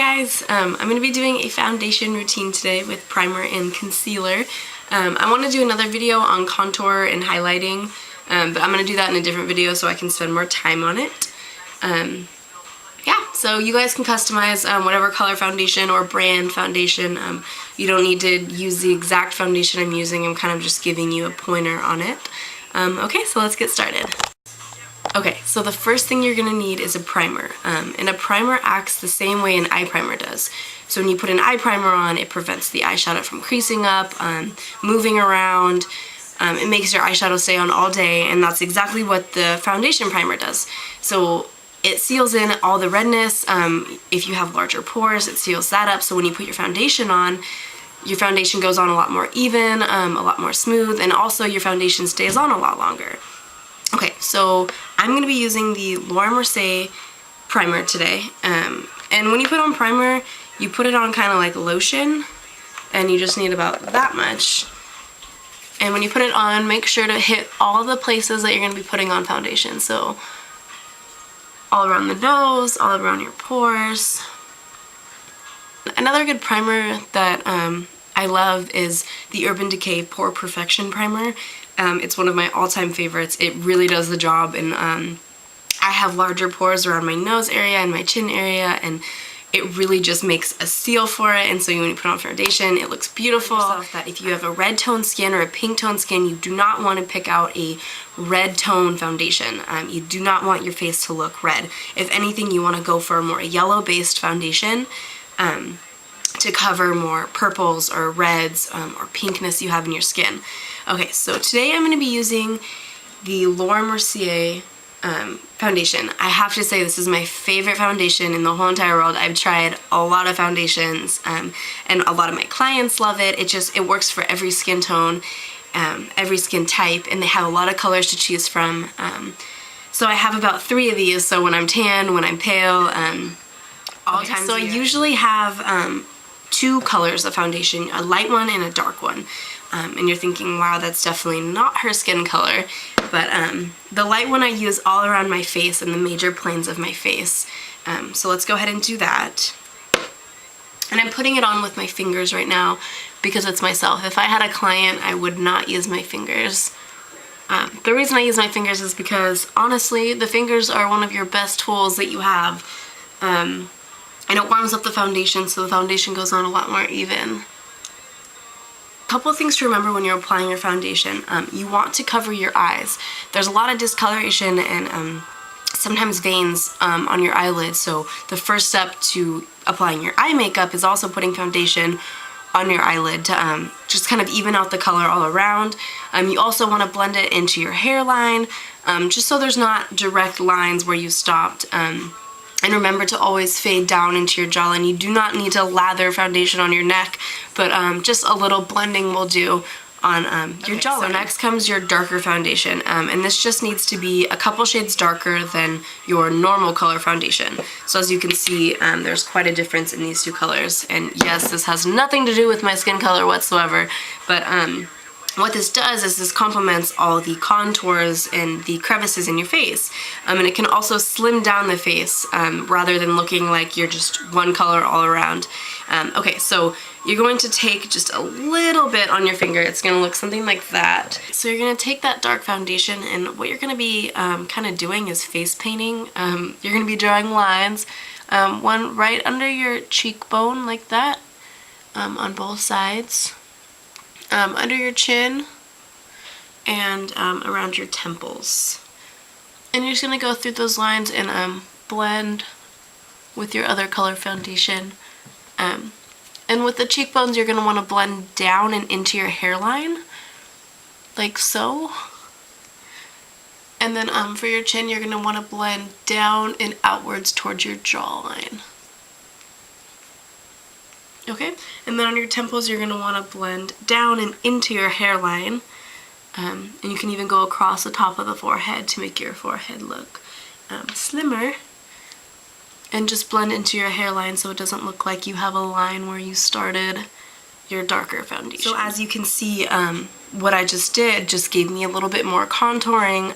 guys, I'm going to be doing a foundation routine today with primer and concealer. I want to do another video on contour and highlighting, but I'm going to do that in a different video so I can spend more time on it. Yeah, so you guys can customize whatever color foundation or brand foundation. You don't need to use the exact foundation I'm using. I'm kind of just giving you a pointer on it. Okay, so let's get started. Okay, so the first thing you're going to need is a primer, and a primer acts the same way an eye primer does. So when you put an eye primer on, it prevents the eyeshadow from creasing up, moving around. It makes your eyeshadow stay on all day, and that's exactly what the foundation primer does. So it seals in all the redness. If you have larger pores, it seals that up, so when you put your foundation on, your foundation goes on a lot more even, a lot more smooth, and also your foundation stays on a lot longer. Okay, so I'm going to be using the MERCIER primer today, and when you put on primer, you put it on kind of like lotion, and you just need about that much. And when you put it on, make sure to hit all the places that you're going to be putting on foundation, so all around the nose, all around your pores. Another good primer that I love is the Urban Decay Pore Perfection Primer. It's one of my all-time favorites. It really does the job, and I have larger pores around my nose area and my chin area, and it really just makes a seal for it, and so when you put on foundation, it looks beautiful. That if you have a red tone skin or a pink tone skin, you do not want to pick out a red tone foundation. You do not want your face to look red. If anything, you want to go for a more yellow-based foundation to cover more purples or reds or pinkness you have in your skin. Okay, so today I'm going to be using the MERCIER foundation. I have to say this is my favorite foundation in the whole entire world. I've tried a lot of foundations, and a lot of my clients love it. It works for every skin tone, every skin type, and they have a lot of colors to choose from. So I have about 3 of these, so when I'm tan, when I'm pale, all times. So I usually have 2 colors of foundation, a light one and a dark one. And you're thinking, wow, that's definitely not her skin color, but the light one I use all around my face and the major planes of my face. So let's go ahead and do that. And I'm putting it on with my fingers right now because it's myself. If I had a client, I would not use my fingers. The reason I use my fingers is because, honestly, the fingers are one of your best tools that you have. And it warms up the foundation, so the foundation goes on a lot more even. Couple of things to remember when you're applying your foundation. You want to cover your eyes. There's a lot of discoloration and sometimes veins on your eyelids, so the first step to applying your eye makeup is also putting foundation on your eyelid to just kind of even out the color all around. You also want to blend it into your hairline, just so there's not direct lines where you stopped. And remember to always fade down into your jawline. You do not need to lather foundation on your neck, but just a little blending will do on your jawline. So next comes your darker foundation, and this just needs to be a couple shades darker than your normal color foundation. So as you can see, there's quite a difference in these 2 colors, and yes, this has nothing to do with my skin color whatsoever, but what this does is this complements all the contours and the crevices in your face, and it can also slim down the face rather than looking like you're just one color all around. Okay, so you're going to take just a little bit on your finger. It's going to look something like that. So you're going to take that dark foundation, and what you're going to be kind of doing is face painting. You're going to be drawing lines, one right under your cheekbone like that, on both sides. Under your chin, and around your temples. And you're just going to go through those lines and blend with your other color foundation. And with the cheekbones, you're going to want to blend down and into your hairline, like so. And then for your chin, you're going to want to blend down and outwards towards your jawline. Okay, and then on your temples, you're going to want to blend down and into your hairline. And you can even go across the top of the forehead to make your forehead look slimmer. And just blend into your hairline so it doesn't look like you have a line where you started your darker foundation. So as you can see, what I just did just gave me a little bit more contouring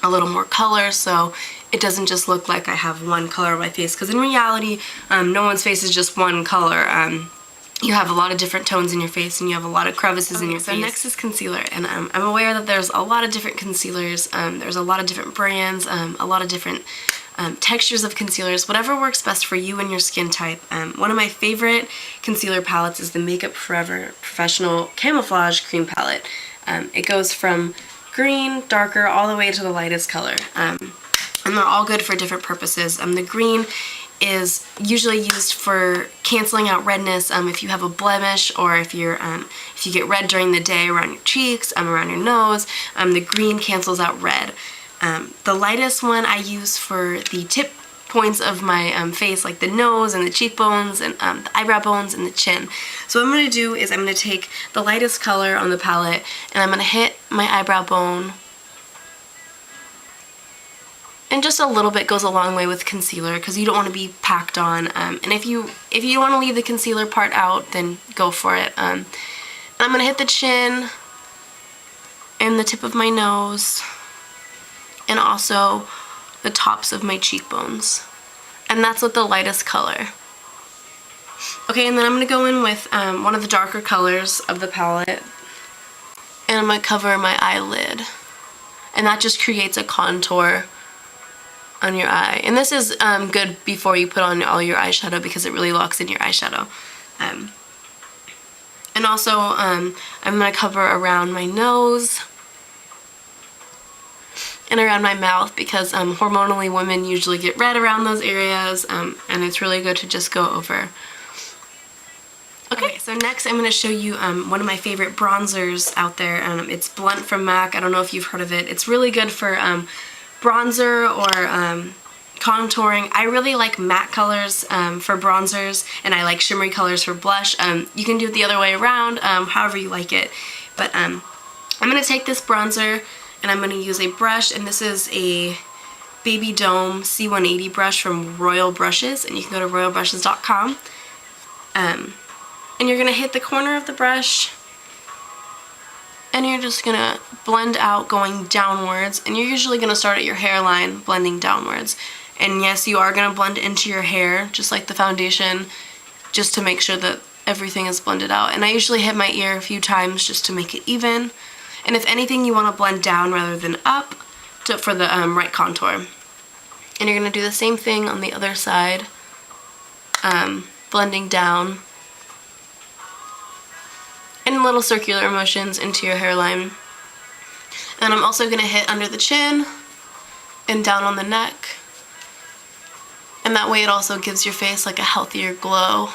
a little more color, so it doesn't just look like I have one color on my face, because in reality, no one's face is just one color. You have a lot of different tones in your face, and you have a lot of crevices in your face. So next is concealer, and I'm aware that there's a lot of different concealers. There's a lot of different brands, a lot of different textures of concealers, whatever works best for you and your skin type. One of my favorite concealer palettes is the Makeup Forever Professional Camouflage Cream Palette. It goes from green, darker, all the way to the lightest color. And they're all good for different purposes. The green is usually used for canceling out redness if you have a blemish, or if you get red during the day around your cheeks, around your nose. The green cancels out red. The lightest one I use for the tip points of my face, like the nose and the cheekbones and the eyebrow bones and the chin. So what I'm going to do is I'm going to take the lightest color on the palette, and I'm going to hit my eyebrow bone. And just a little bit goes a long way with concealer, because you don't want to be packed on. And if you want to leave the concealer part out, then go for it. And I'm going to hit the chin and the tip of my nose, and also the tops of my cheekbones. And that's with the lightest color. Okay, and then I'm going to go in with one of the darker colors of the palette, and I'm going to cover my eyelid. And that just creates a contour on your eye. And this is good before you put on all your eyeshadow, because it really locks in your eyeshadow. And also I'm going to cover around my nose and around my mouth, because hormonally women usually get red around those areas, and it's really good to just go over. Okay, so next I'm going to show you one of my favorite bronzers out there. It's Blunt from MAC. I don't know if you've heard of it. It's really good for bronzer or contouring. I really like matte colors for bronzers, and I like shimmery colors for blush. You can do it the other way around, however you like it. But I'm going to take this bronzer, and I'm going to use a brush, and this is a Baby Dome C180 brush from Royal Brushes, and you can go to royalbrushes.com. And you're going to hit the corner of the brush, and you're just going to blend out going downwards, and you're usually going to start at your hairline blending downwards. And yes, you are going to blend into your hair just like the foundation, just to make sure that everything is blended out. And I usually hit my ear a few times just to make it even. And if anything, you want to blend down rather than up for the right contour. And you're going to do the same thing on the other side, blending down in little circular motions into your hairline. And I'm also going to hit under the chin and down on the neck. And that way it also gives your face like a healthier glow.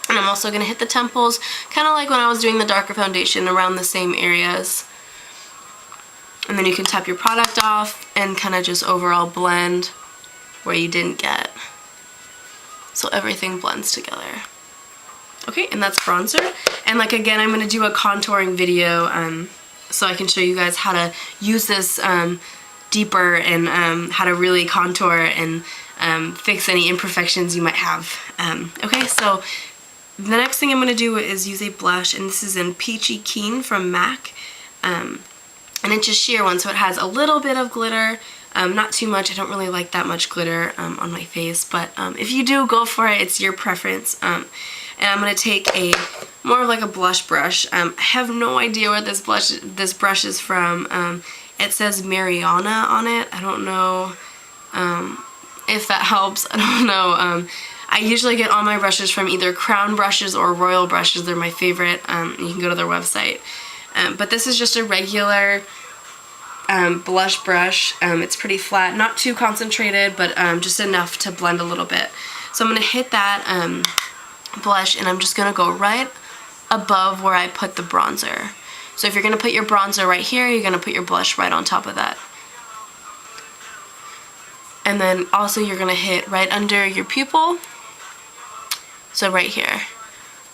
And I'm also going to hit the temples, kind of like when I was doing the darker foundation, around the same areas. And then you can tap your product off and kind of just overall blend where you didn't get, so everything blends together. Okay, and that's bronzer. And like again, I'm going to do a contouring video so I can show you guys how to use this deeper, and how to really contour and fix any imperfections you might have. Okay, so the next thing I'm going to do is use a blush, and this is in PEACHYKEEN from MAC. And it's a sheer one, so it has a little bit of glitter. Not too much. I don't really like that much glitter on my face, but if you do, go for it. It's your preference. And I'm going to take more of like a blush brush. I have no idea where this brush is from. It says Mariana on it. I don't know if that helps. I don't know. I usually get all my brushes from either Crown Brushes or Royal Brushes. They're my favorite. You can go to their website. But this is just a regular blush brush. It's pretty flat, not too concentrated, but just enough to blend a little bit. So I'm going to hit that blush, and I'm just going to go right above where I put the bronzer. So if you're going to put your bronzer right here, you're going to put your blush right on top of that. And then also you're going to hit right under your pupil, so right here.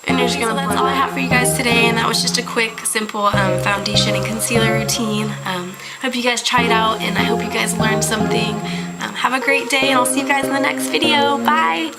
And you're just gonna blend. That's all I have for you guys today, and that was just a quick, simple foundation and concealer routine. Hope you guys try it out, and I hope you guys learned something. Have a great day, and I'll see you guys in the next video. Bye!